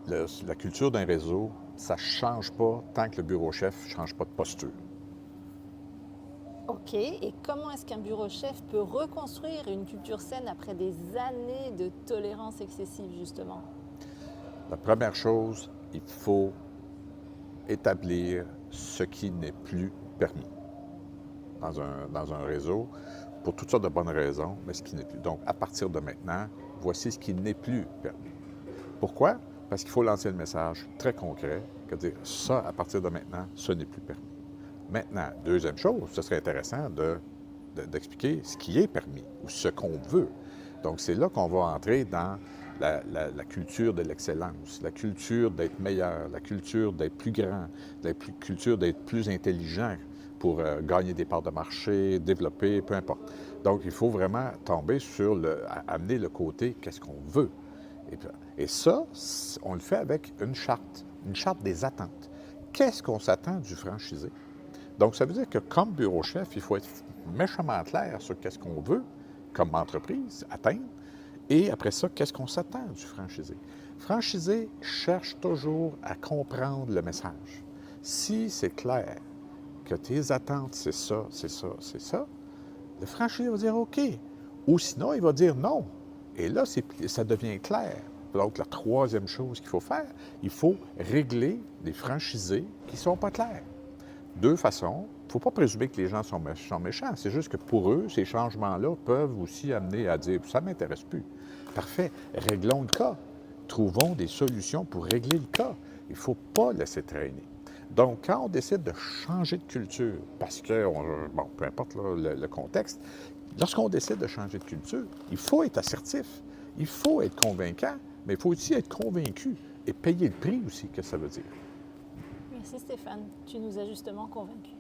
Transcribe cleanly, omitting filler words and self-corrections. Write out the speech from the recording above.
La culture d'un réseau, ça ne change pas tant que le bureau chef ne change pas de posture. Ok, et comment est-ce qu'un bureau chef peut reconstruire une culture saine après des années de tolérance excessive, justement? La première chose, il faut établir ce qui n'est plus permis dans un réseau pour toutes sortes de bonnes raisons, mais ce qui n'est plus. Donc, à partir de maintenant, voici ce qui n'est plus permis. Pourquoi? Parce qu'il faut lancer le message très concret, que dire ça, à partir de maintenant, ce n'est plus permis. Maintenant, deuxième chose, ce serait intéressant d'expliquer ce qui est permis ou ce qu'on veut. Donc, c'est là qu'on va entrer dans la culture de l'excellence, la culture d'être meilleur, la culture d'être plus grand, culture d'être plus intelligent pour gagner des parts de marché, développer, peu importe. Donc, il faut vraiment tomber sur amener le côté qu'est-ce qu'on veut. Et ça, on le fait avec une charte des attentes. Qu'est-ce qu'on s'attend du franchisé? Donc, ça veut dire que comme bureau chef, il faut être méchamment clair sur qu'est-ce qu'on veut comme entreprise atteindre. Et après ça, qu'est-ce qu'on s'attend du franchisé? Le franchisé cherche toujours à comprendre le message. Si c'est clair que tes attentes, c'est ça, c'est ça, c'est ça, le franchisé va dire OK. Ou sinon, il va dire non. Et là, ça devient clair. Donc, la troisième chose qu'il faut faire, il faut régler les franchisés qui ne sont pas clairs. Deux façons. Il ne faut pas présumer que les gens sont méchants. C'est juste que pour eux, ces changements-là peuvent aussi amener à dire « ça ne m'intéresse plus ». Parfait. Réglons le cas. Trouvons des solutions pour régler le cas. Il ne faut pas laisser traîner. Donc, quand on décide de changer de culture, parce que, bon, peu importe là, le contexte, lorsqu'on décide de changer de culture, il faut être assertif, il faut être convaincant, mais il faut aussi être convaincu et payer le prix aussi, que ça veut dire. Merci Stéphane, tu nous as justement convaincus.